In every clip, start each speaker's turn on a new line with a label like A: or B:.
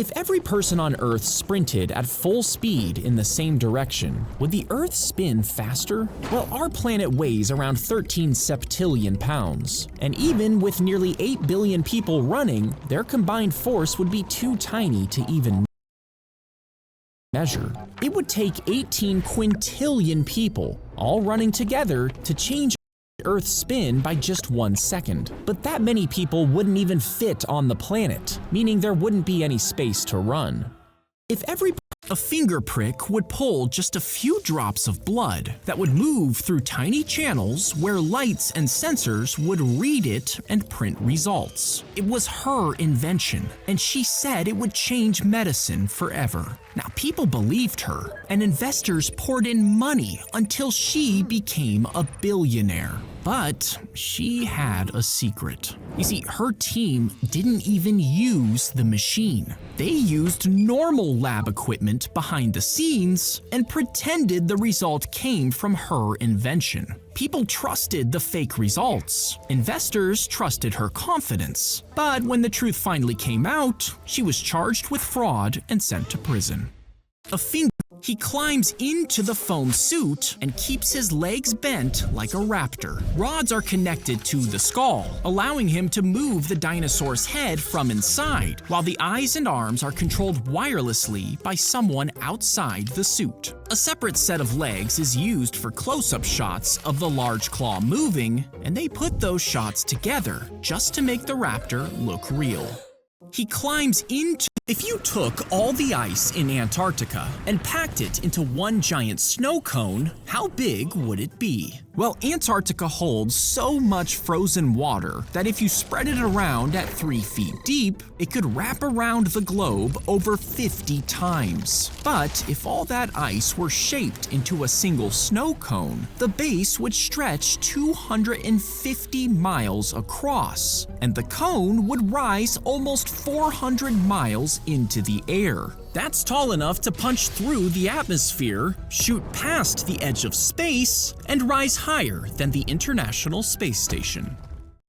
A: If every person on Earth sprinted at full speed in the same direction, would the Earth spin faster? Well, our planet weighs around 13 septillion pounds, and even with nearly 8 billion people running, their combined force would be too tiny to even measure. It would take 18 quintillion people, all running together, to change Earth's spin by just 1 second. But that many people wouldn't even fit on the planet, meaning there wouldn't be any space to run. If a finger prick would pull just a few drops of blood that would move through tiny channels where lights and sensors would read it and print results. It was her invention, and she said it would change medicine forever. Now, people believed her, and investors poured in money until she became a billionaire. But she had a secret. You see, her team didn't even use the machine. They used normal lab equipment behind the scenes and pretended the result came from her invention. People trusted the fake results. Investors trusted her confidence. But when the truth finally came out, she was charged with fraud and sent to prison. He climbs into the foam suit and keeps his legs bent like a raptor. Rods are connected to the skull, allowing him to move the dinosaur's head from inside, while the eyes and arms are controlled wirelessly by someone outside the suit. A separate set of legs is used for close-up shots of the large claw moving, and they put those shots together just to make the raptor look real. He climbs into... If you took all the ice in Antarctica and packed it into one giant snow cone, how big would it be? Well, Antarctica holds so much frozen water that if you spread it around at 3 feet deep, it could wrap around the globe over 50 times. But if all that ice were shaped into a single snow cone, the base would stretch 250 miles across, and the cone would rise almost 400 miles into the air. That's tall enough to punch through the atmosphere, shoot past the edge of space, and rise higher than the International Space Station.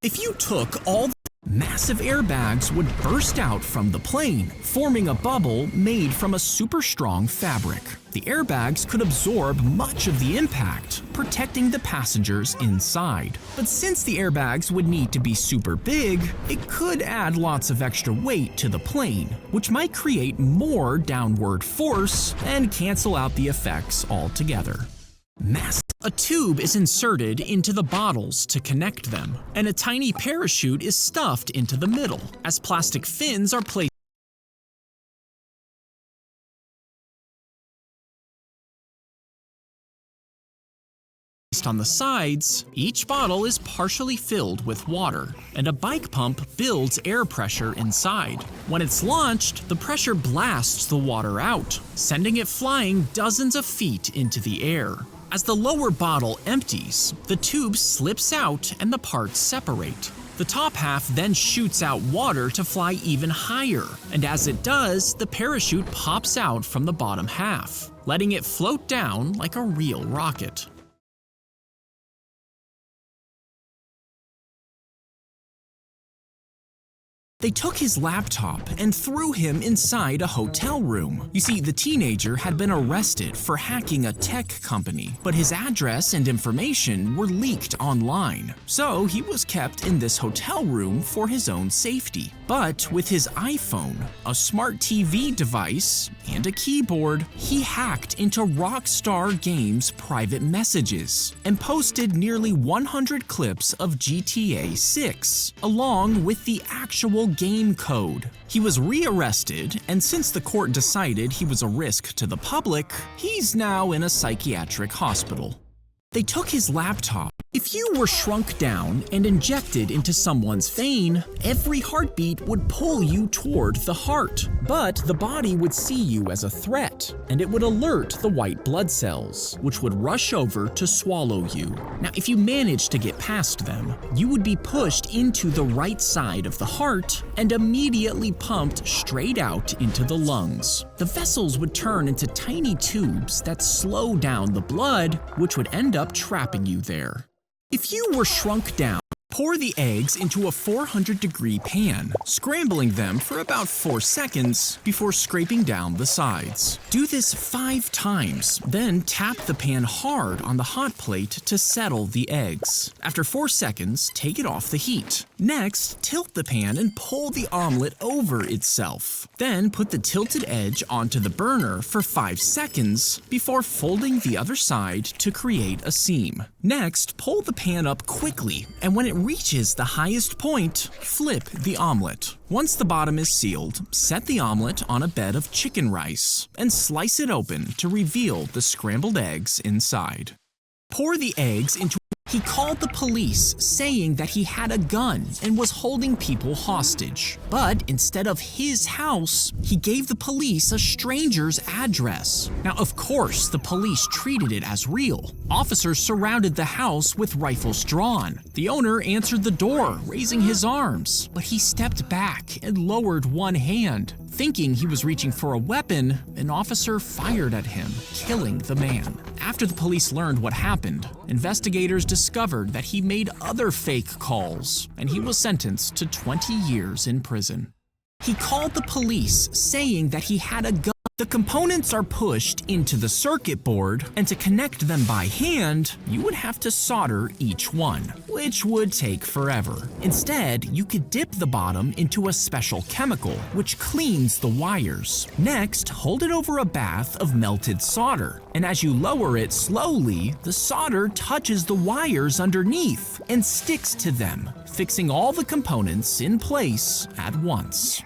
A: If you took all massive airbags would burst out from the plane, forming a bubble made from a super strong fabric. The airbags could absorb much of the impact, protecting the passengers inside. But since the airbags would need to be super big, it could add lots of extra weight to the plane, which might create more downward force and cancel out the effects altogether. A tube is inserted into the bottles to connect them, and a tiny parachute is stuffed into the middle, as plastic fins are placed on the sides. Each bottle is partially filled with water, and a bike pump builds air pressure inside. When it's launched, the pressure blasts the water out, sending it flying dozens of feet into the air. As the lower bottle empties, the tube slips out and the parts separate. The top half then shoots out water to fly even higher, and as it does, the parachute pops out from the bottom half, letting it float down like a real rocket. They took his laptop and threw him inside a hotel room. You see, the teenager had been arrested for hacking a tech company, but his address and information were leaked online. So he was kept in this hotel room for his own safety. But with his iPhone, a smart TV device, and a keyboard, he hacked into Rockstar Games' private messages and posted nearly 100 clips of GTA 6, along with the actual game code. He was rearrested, and since the court decided he was a risk to the public, he's now in a psychiatric hospital. They took his laptop. If you were shrunk down and injected into someone's vein, every heartbeat would pull you toward the heart. But the body would see you as a threat, and it would alert the white blood cells, which would rush over to swallow you. Now, if you managed to get past them, you would be pushed into the right side of the heart and immediately pumped straight out into the lungs. The vessels would turn into tiny tubes that slow down the blood, which would end up trapping you there. If you were shrunk down Pour the eggs into a 400-degree pan, scrambling them for about 4 seconds before scraping down the sides. Do this 5 times, then tap the pan hard on the hot plate to settle the eggs. After 4 seconds, take it off the heat. Next, tilt the pan and pull the omelet over itself. Then put the tilted edge onto the burner for 5 seconds before folding the other side to create a seam. Next, pull the pan up quickly, and when it reaches the highest point, flip the omelet. Once the bottom is sealed, set the omelet on a bed of chicken rice and slice it open to reveal the scrambled eggs inside. Pour the eggs into. He called the police, saying that he had a gun and was holding people hostage. But instead of his house, he gave the police a stranger's address. Now, of course, the police treated it as real. Officers surrounded the house with rifles drawn. The owner answered the door, raising his arms, but he stepped back and lowered one hand. Thinking he was reaching for a weapon, an officer fired at him, killing the man. After the police learned what happened, investigators discovered that he made other fake calls, and he was sentenced to 20 years in prison. He called the police, saying that he had a gun. The components are pushed into the circuit board, and to connect them by hand, you would have to solder each one, which would take forever. Instead, you could dip the bottom into a special chemical, which cleans the wires. Next, hold it over a bath of melted solder, and as you lower it slowly, the solder touches the wires underneath and sticks to them, fixing all the components in place at once.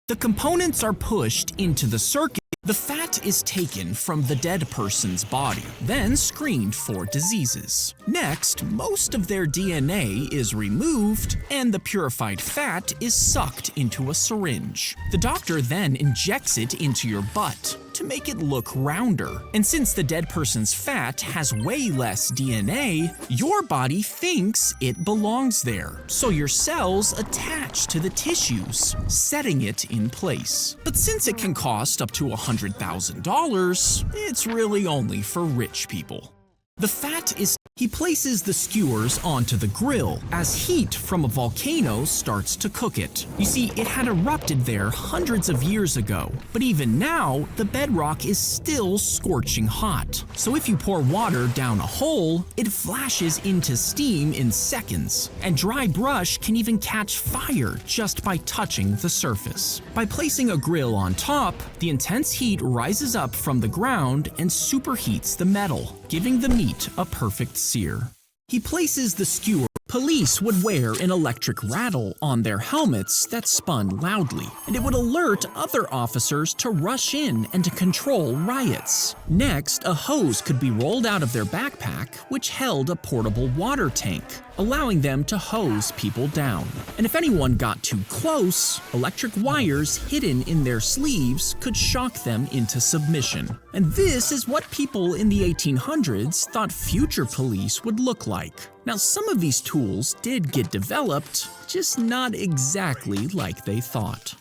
A: The components are pushed into the circuit. The fat is taken from the dead person's body, then screened for diseases. Next, most of their DNA is removed, and the purified fat is sucked into a syringe. The doctor then injects it into your butt to make it look rounder. And since the dead person's fat has way less DNA, your body thinks it belongs there. So your cells attach to the tissues, setting it in place. But since it can cost up to $100,000, it's really only for rich people. The fat is. He places the skewers onto the grill as heat from a volcano starts to cook it. You see, it had erupted there hundreds of years ago, but even now, the bedrock is still scorching hot. So if you pour water down a hole, it flashes into steam in seconds, and dry brush can even catch fire just by touching the surface. By placing a grill on top, the intense heat rises up from the ground and superheats the metal, giving the meat a perfect sear. He places the skewer. Police would wear an electric rattle on their helmets that spun loudly, and it would alert other officers to rush in and to control riots. Next, a hose could be rolled out of their backpack, which held a portable water tank, allowing them to hose people down. And if anyone got too close, electric wires hidden in their sleeves could shock them into submission. And this is what people in the 1800s thought future police would look like. Now, some of these tools did get developed, just not exactly like they thought.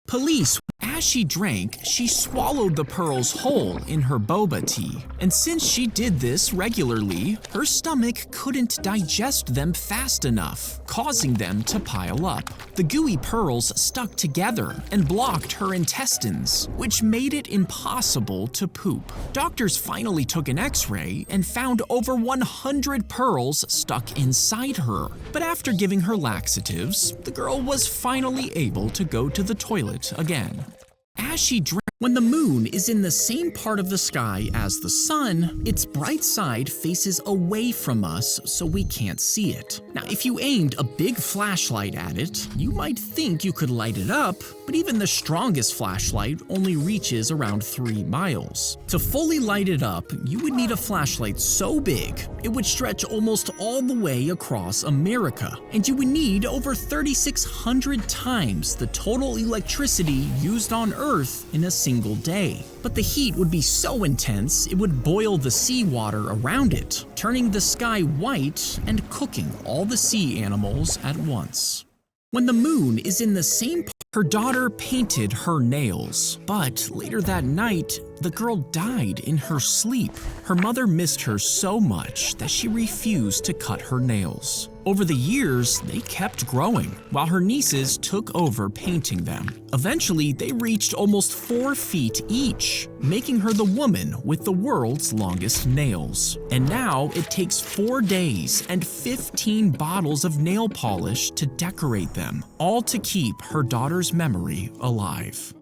A: Police. As she drank, she swallowed the pearls whole in her boba tea. And since she did this regularly, her stomach couldn't digest them fast enough, causing them to pile up. The gooey pearls stuck together and blocked her intestines, which made it impossible to poop. Doctors finally took an X-ray and found over 100 pearls stuck inside her. But after giving her laxatives, the girl was finally able to go to the toilet again. As she drank, when the moon is in the same part of the sky as the sun, its bright side faces away from us so we can't see it. Now, if you aimed a big flashlight at it, you might think you could light it up, but even the strongest flashlight only reaches around 3 miles. To fully light it up, you would need a flashlight so big, it would stretch almost all the way across America, and you would need over 3,600 times the total electricity used on Earth in a single day. But the heat would be so intense, it would boil the seawater around it, turning the sky white and cooking all the sea animals at once. When the moon is in the same part, her daughter painted her nails, but later that night, the girl died in her sleep. Her mother missed her so much that she refused to cut her nails. Over the years, they kept growing, while her nieces took over painting them. Eventually, they reached almost 4 feet each, making her the woman with the world's longest nails. And now it takes 4 days and 15 bottles of nail polish to decorate them, all to keep her daughter's memory alive.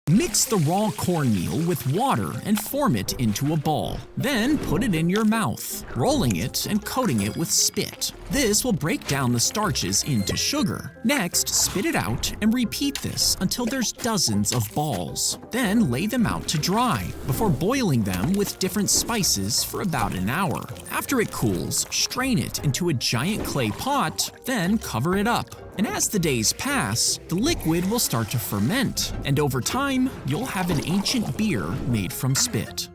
A: Mix the raw cornmeal with water and form it into a ball. Then put it in your mouth, rolling it and coating it with spit. This will break down the starches into sugar. Next, spit it out and repeat this until there's dozens of balls. Then lay them out to dry before boiling them with different spices for about an hour. After it cools, strain it into a giant clay pot, then cover it up. And as the days pass, the liquid will start to ferment, and over time, you'll have an ancient beer made from spit.